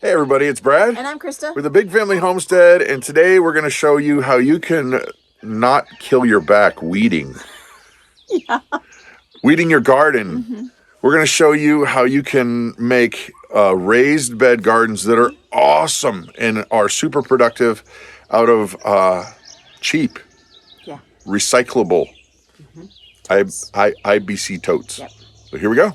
Hey everybody, it's Brad. And I'm Krista. With the Big Family Homestead, and today we're going to show you how you can not kill your back weeding. Yeah. Weeding your garden. We're going to show you how you can make raised bed gardens that are awesome and are super productive out of cheap, recyclable IBC totes. Yep. So here we go.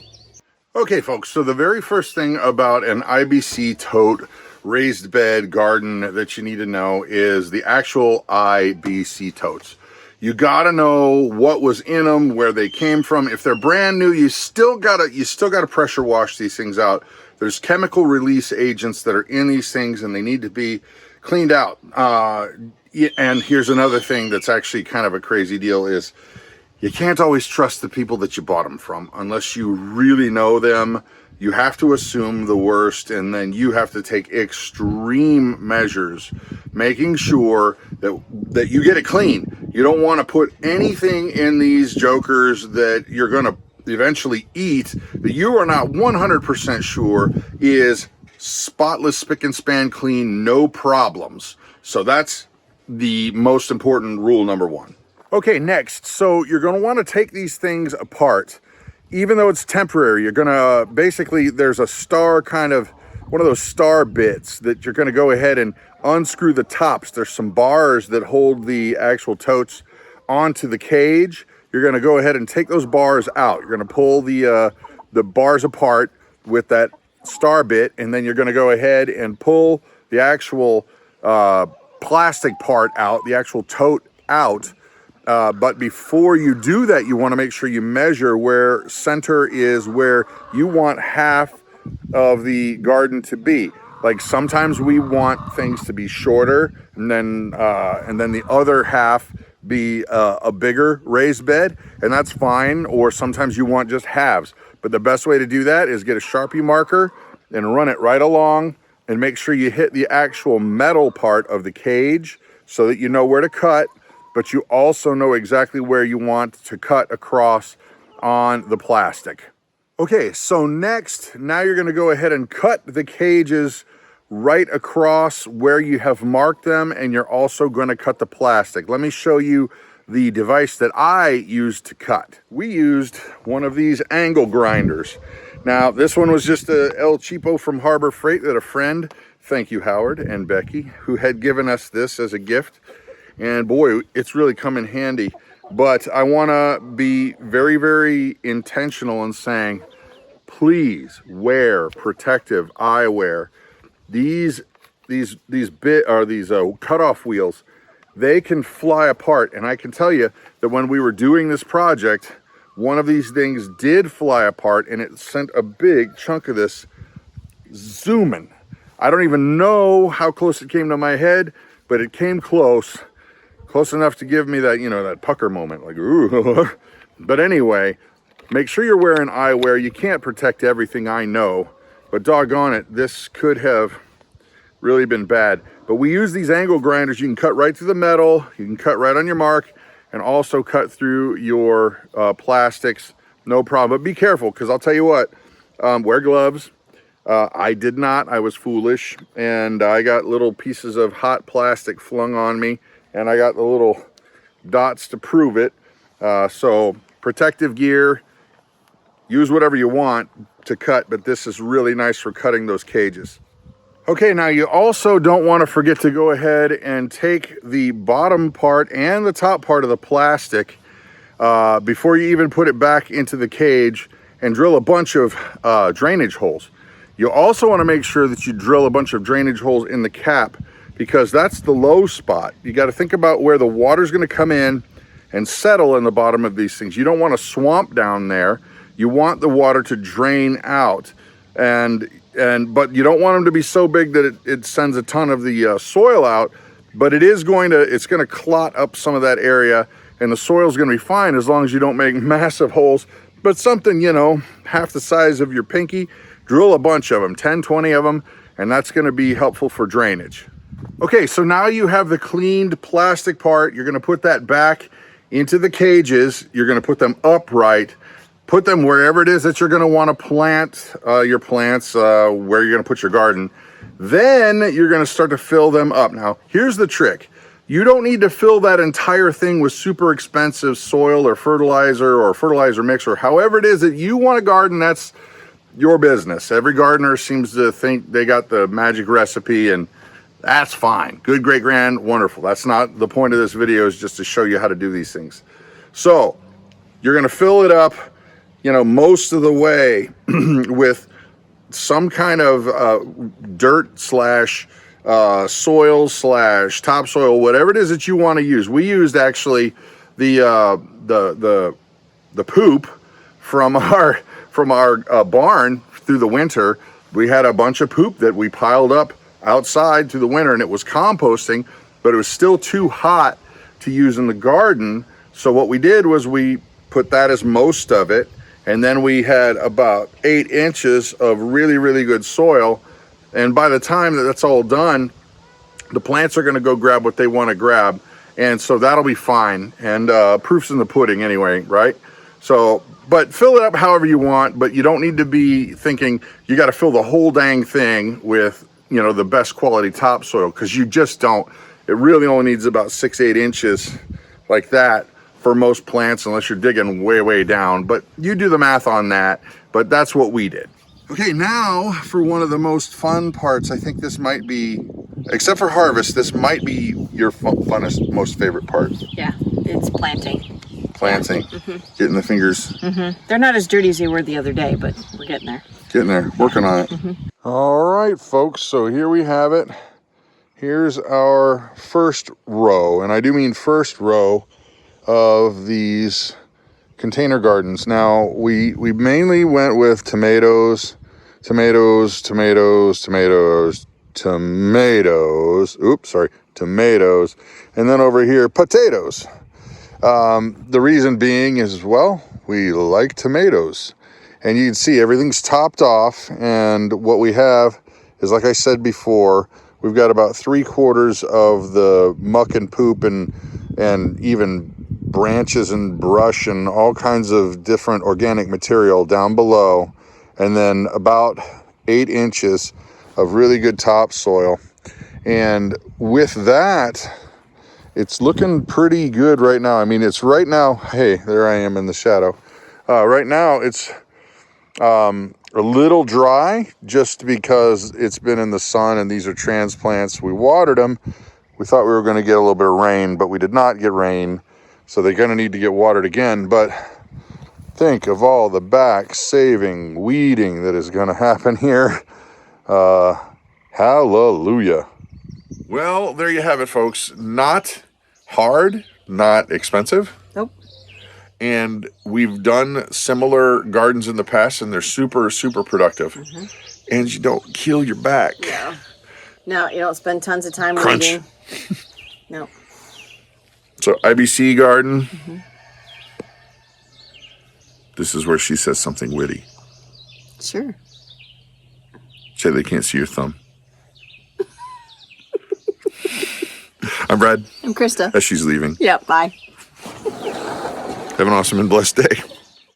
Okay, folks, so the very first thing about an IBC tote raised bed garden that you need to know is the actual IBC totes. You gotta know what was in them, where they came from. If they're brand new, you still gotta pressure wash these things out. There's chemical release agents that are in these things and they need to be cleaned out. And here's another thing that's actually kind of a crazy deal is you can't always trust the people that you bought them from unless you really know them. You have to assume the worst, and then you have to take extreme measures, making sure that you get it clean. You don't want to put anything in these jokers that you're going to eventually eat that you are not 100% sure is spotless, spick and span clean, no problems. So that's the most important rule number one. Okay, next, so you're going to want to take these things apart. Even though it's temporary, you're going to basically, there's a star kind of, one of those star bits that you're going to go ahead and unscrew the tops. There's some bars that hold the actual totes onto the cage. You're going to go ahead and take those bars out. You're going to pull the bars apart with that star bit, and then you're going to go ahead and pull the actual plastic part out, the actual tote out. But before you do that, you want to make sure you measure where center is where you want half of the garden to be. Like sometimes we want things to be shorter and then the other half be a bigger raised bed, and that's fine. Or sometimes you want just halves. But the best way to do that is get a Sharpie marker and run it right along and make sure you hit the actual metal part of the cage so that you know where to cut. But you also know exactly where you want to cut across on the plastic. Okay, so next, now you're gonna go ahead and cut the cages right across where you have marked them, and you're also gonna cut the plastic. Let me show you the device that I used to cut. We used one of these angle grinders. Now, this one was just a El Cheapo from Harbor Freight that a friend, thank you Howard and Becky, who had given us this as a gift. And boy, it's really come in handy. But I want to be very, very intentional in saying, please wear protective eyewear. These cutoff wheels, they can fly apart. And I can tell you that when we were doing this project, one of these things did fly apart, and it sent a big chunk of this zooming. I don't even know how close it came to my head, but it came close. Close enough to give me that, you know, that pucker moment, like, ooh. But anyway, make sure you're wearing eyewear. You can't protect everything, I know, but doggone it, this could have really been bad. But we use these angle grinders. You can cut right through the metal, you can cut right on your mark, and also cut through your plastics, no problem. But be careful, because I'll tell you what, wear gloves. I did not, I was foolish, and I got little pieces of hot plastic flung on me, and I got the little dots to prove it. So protective gear, use whatever you want to cut, but this is really nice for cutting those cages. Okay, now you also don't want to forget to go ahead and take the bottom part and the top part of the plastic before you even put it back into the cage and drill a bunch of drainage holes. You also want to make sure that you drill a bunch of drainage holes in the cap, because that's the low spot. You got to think about where the water's going to come in and settle in the bottom of these things. You don't want a swamp down there. You want the water to drain out, but you don't want them to be so big that it sends a ton of the soil out. But it's going to clot up some of that area, and the soil's going to be fine as long as you don't make massive holes. But something, you know, half the size of your pinky, drill a bunch of them, 10, 20 of them, and that's going to be helpful for drainage. Okay, so now you have the cleaned plastic part. You're going to put that back into the cages. You're going to put them upright. Put them wherever it is that you're going to want to plant your plants, where you're going to put your garden. Then you're going to start to fill them up. Now, here's the trick. You don't need to fill that entire thing with super expensive soil or fertilizer mix, or however it is that you want to garden. That's your business. Every gardener seems to think they got the magic recipe, and that's fine. Good, great, grand, wonderful. That's not the point of this video, is just to show you how to do these things. So you're going to fill it up, you know, most of the way with some kind of dirt slash soil slash topsoil, whatever it is that you want to use. We used actually the poop from our barn through the winter. We had a bunch of poop that we piled up outside through the winter, and it was composting, but it was still too hot to use in the garden. So what we did was we put that as most of it, and then we had about 8 inches of really, really good soil. And by the time that that's all done, the plants are going to go grab what they want to grab, and so that'll be fine. And proof's in the pudding anyway, right? So, but fill it up however you want, but you don't need to be thinking you got to fill the whole dang thing with, you know, the best quality topsoil, because you just don't. It really only needs about 6-8 inches like that for most plants, unless you're digging way, way down. But you do the math on that, but that's what we did. Okay, now for one of the most fun parts. I think this might be, except for harvest, this might be your funnest, most favorite part. Yeah, it's planting. Planting, getting the fingers. They're not as dirty as they were the other day, but we're getting there. Getting there, working on it. All right, folks, so here we have it. Here's our first row, and I do mean first row of these container gardens. Now, we mainly went with tomatoes, tomatoes, and then over here, potatoes. The reason being is, well, we like tomatoes. And you can see everything's topped off, and what we have is, like I said before, we've got about 3/4 of the muck and poop and even branches and brush and all kinds of different organic material down below, and then about 8 inches of really good topsoil. And with that, it's looking pretty good right now. I mean, it's right now, hey, there I am in the shadow. Right now, it's a little dry just because it's been in the sun, and these are transplants. We watered them. We thought we were going to get a little bit of rain, but we did not get rain. So they're going to need to get watered again. But think of all the back saving weeding that is going to happen here. Hallelujah. Well, there you have it, folks. Not hard, not expensive. Nope. And we've done similar gardens in the past, and they're super, super productive. And you don't kill your back. No. No, you don't spend tons of time Crunch. weeding. No. So IBC garden. This is where she says something witty. Sure. Say they can't see your thumb. I'm Brad. I'm Krista. As she's leaving. Yeah, bye. Have an awesome and blessed day.